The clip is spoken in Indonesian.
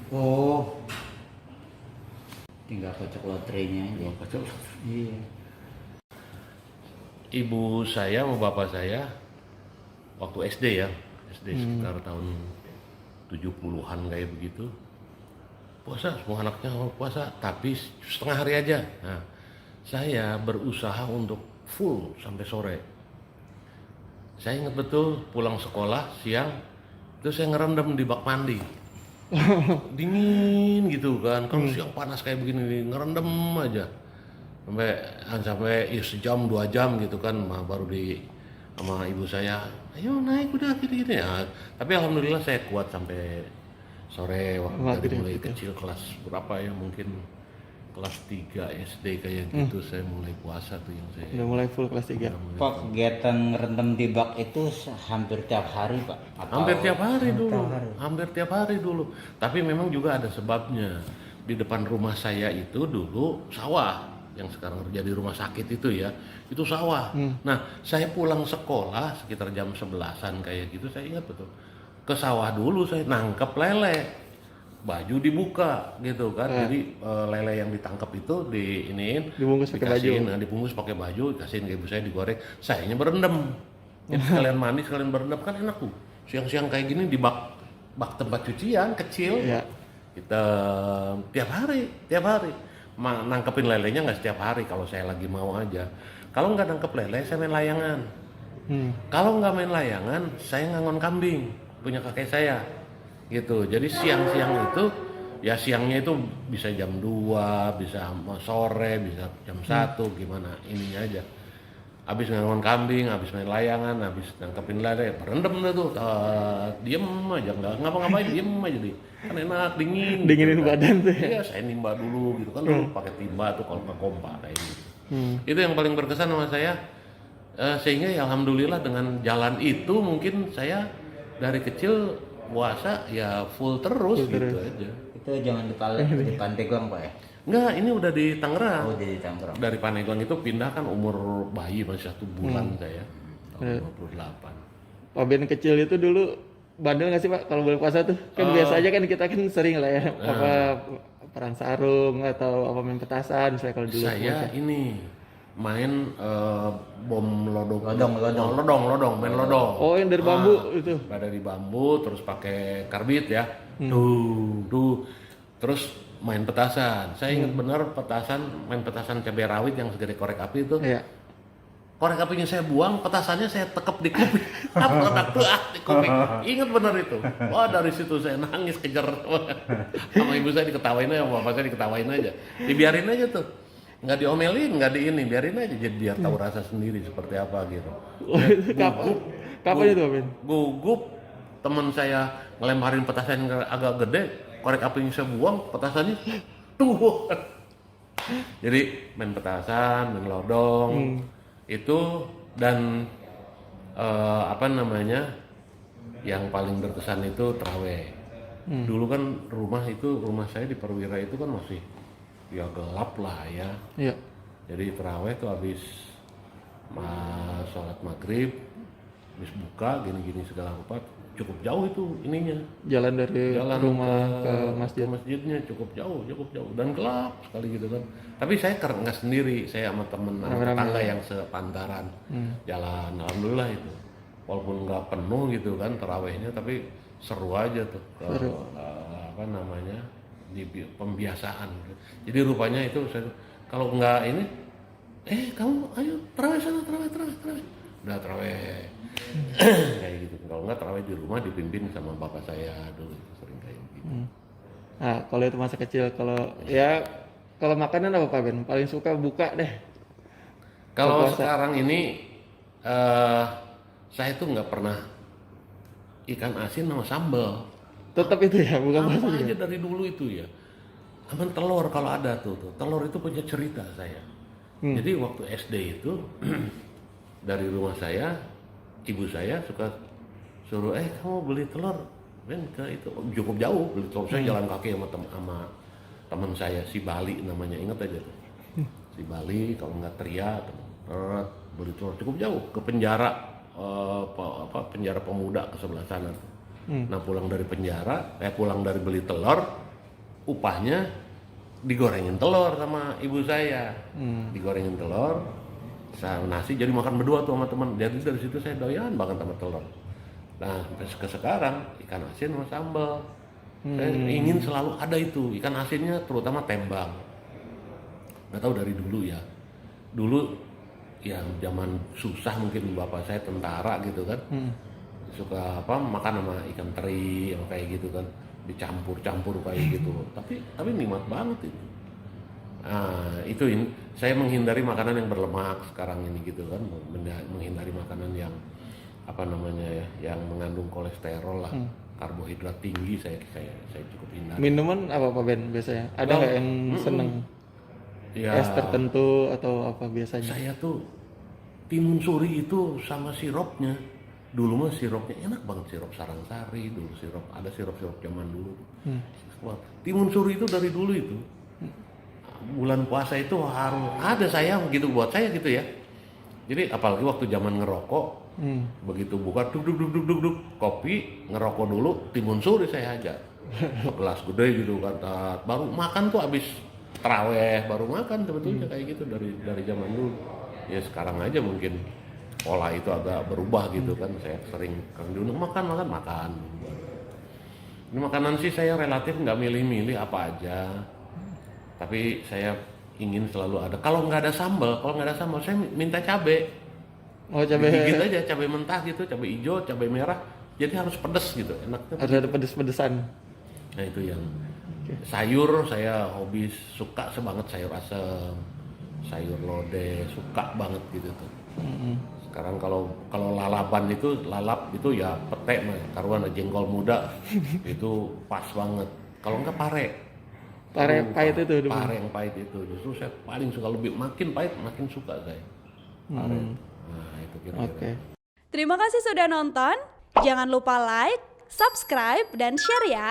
Oh, tinggal kocok lotrenya aja. Tinggal kocok. Iya. Ibu saya sama bapak saya waktu SD ya, SD sekitar tahun 70-an kayak begitu. Puasa, semua anaknya puasa, tapi setengah hari aja. Nah, saya berusaha untuk full sampai sore. Saya ingat betul pulang sekolah siang, itu saya ngerendam di bak mandi. Dingin gitu kan, kalau siang panas kayak begini, ngerendam aja. Sampai ya sejam 2 jam gitu kan, baru sama ibu saya, ayo naik udah gitu-gitu ya. Tapi alhamdulillah saya kuat sampai sore waktu dari mulai gitu. kecil kelas berapa ya, mungkin kelas 3 SD kayak gitu saya mulai puasa tuh yang saya Udah mulai full kelas 3. Pak, kegiatan ngerendam di bak itu hampir tiap hari, Pak? hampir tiap hari dulu, tiap hari? hampir tiap hari dulu. Tapi memang juga ada sebabnya. Di depan rumah saya itu dulu sawah, yang sekarang jadi rumah sakit itu ya, itu sawah. Nah, saya pulang sekolah sekitar jam 11-an kayak gitu, saya ingat betul. Ke sawah dulu saya nangkep lele. Baju dibuka gitu kan. Jadi lele yang ditangkap itu Dibungkus pakai baju. dibungkus pakai baju, dikasihin ke ibu saya digoreng. Sayanya berendam. Jadi sekalian mandi, sekalian berendam, kan enak tuh. Siang-siang kayak gini di bak tempat cucian kecil. Iya. Kita tiap hari nangkepin lelenya, nggak setiap hari kalau saya lagi mau aja. Kalau nggak nangkep lele saya main layangan. Kalau nggak main layangan saya ngangon kambing punya kakek saya gitu. Jadi siang-siang itu ya, siangnya itu bisa jam 2, bisa sore, bisa jam 1, gimana ininya aja. Habis ngangon kambing, habis main layangan, habis nangkepin lele, berendam dah tuh, diem aja, nggak ngapa-ngapain, diem aja deh. Kan enak, dingin. Dinginin gitu kan. badan tuh ya. Iya, saya nimba dulu gitu kan, dulu pakai timba tuh kalau nggak kompa kayak gitu. Itu yang paling berkesan sama saya, sehingga ya alhamdulillah dengan jalan itu mungkin saya dari kecil puasa ya full terus gitu aja. Itu jangan di Pandeglang, Pak ya? Enggak, ini udah di Tangerang. Oh, jadi Tangerang. Dari Pandeglang itu pindah kan umur bayi masih 1 bulan saya, tahun 58. Pak Ben kecil itu dulu bandel nggak sih Pak kalau boleh puasa tuh? Kan biasa aja kan kita kan sering lah ya, apa perang sarung atau apa main petasan misalnya kalau dulu. Saya ini main bom lodong, main lodong. Oh, yang dari bambu itu. Dari bambu, terus pakai karbit ya, tuh, terus main petasan. Saya ingat benar main petasan cabai rawit yang segede korek api itu. Iya. Korek apinya saya buang, petasannya saya tekep di kuping. Apa tuh di kuping. Ingat benar itu. Wah, dari situ saya nangis kejar sama ibu saya, diketawain aja, sama bapak saya diketawain aja. Dibiarin aja tuh. Nggak diomelin, nggak biarin aja, jadi biar tahu rasa sendiri seperti apa gitu. Kapan itu Pak Ben? Gugup, teman saya ngelemparin petasan yang agak gede, korek apinya saya buang, petasannya tuh. Jadi main petasan, main lodong, itu, dan yang paling berkesan itu terawih. Dulu kan rumah saya di Perwira itu kan masih ya gelap lah ya. Iya. Jadi terawih tuh habis sholat maghrib, habis buka gini-gini segala rupa, cukup jauh itu ininya. Jalan dari rumah ke masjid. Ke masjidnya cukup jauh dan gelap sekali gitu kan. Tapi saya nggak sendiri, saya sama temen tetangga yang sepantaran jalan. Alhamdulillah itu, walaupun nggak penuh gitu kan terawihnya, tapi seru aja tuh. Di pembiasaan. Jadi rupanya itu kalau nggak ini, kamu ayo terawih sana, terawih. Udah terawih. Kayak gitu. Kalau nggak terawih di rumah dipimpin sama bapak saya dulu, sering kayak gitu. Nah, kalau itu masa kecil, kalau makanan apa Pak Ben? Paling suka buka deh. Kalau sekarang ini saya tuh nggak pernah ikan asin sama sambal. Tetap itu ya, bukan Apa puasa aja juga. dari dulu itu ya. Aman telur kalau ada tuh. Telur itu punya cerita saya. Jadi waktu SD itu dari rumah saya, ibu saya suka suruh, kamu beli telur, Ben, ke itu cukup jauh beli telur. Saya jalan kaki sama teman saya, si Bali namanya, inget aja tuh. Si Bali, kalau nggak Tria, beli telur cukup jauh ke penjara, penjara pemuda ke sebelah sana. Nah pulang dari penjara, pulang dari beli telur, upahnya digorengin telur sama ibu saya. Digorengin telur sama nasi, jadi makan berdua tuh sama teman. Jadi dari situ saya doyan banget sama telur. Nah, ke sekarang ikan asin sama sambal. Saya ingin selalu ada itu, ikan asinnya terutama tembang. Nggak tahu dari dulu ya. Dulu ya zaman susah mungkin bapak saya tentara gitu kan. Suka makan sama ikan teri yang kayak gitu kan, dicampur-campur kayak gitu. Tapi nikmat banget itu. Nah, saya menghindari makanan yang berlemak sekarang ini gitu kan, menghindari makanan yang yang mengandung kolesterol lah, karbohidrat tinggi saya cukup hindari. Minuman apa Ben biasanya? Ada nggak yang seneng? Ya, Es tertentu atau apa biasanya? saya tuh timun suri itu sama sirupnya. Dulu mah sirupnya enak banget, sirup Sarangsari, dulu ada sirup zaman dulu. Wah, timun suri itu dari dulu itu. Bulan puasa itu harus ada saya begitu buat saya gitu ya. Jadi apalagi waktu zaman ngerokok, begitu buka duk kopi, ngerokok dulu, timun suri saya aja. Segelas gede gitu kan. Baru makan tuh habis taraweh baru makan sebetulnya kayak gitu dari zaman dulu. Ya sekarang aja mungkin pola itu agak berubah gitu kan. Saya sering dulu makan. Ini makanan sih saya relatif nggak milih-milih apa aja. Tapi saya ingin selalu ada. Kalau nggak ada sambal saya minta cabai. Oh, cabai. Digigit aja cabai mentah gitu, cabai hijau, cabai merah. Jadi harus pedes gitu, enaknya. Harus ada pedes-pedesan. Nah itu yang sayur saya hobi suka banget sayur asem, sayur lodeh, suka banget gitu tuh. Sekarang kalau lalap itu ya pete mah, karuan ada jengkol muda itu pas banget. Kalau enggak pare Pahit itu. Pare yang pahit itu justru saya paling suka, makin pahit makin suka saya. Pare. Nah itu kira-kira. Oke. Terima kasih sudah nonton. Jangan lupa like, subscribe, dan share ya.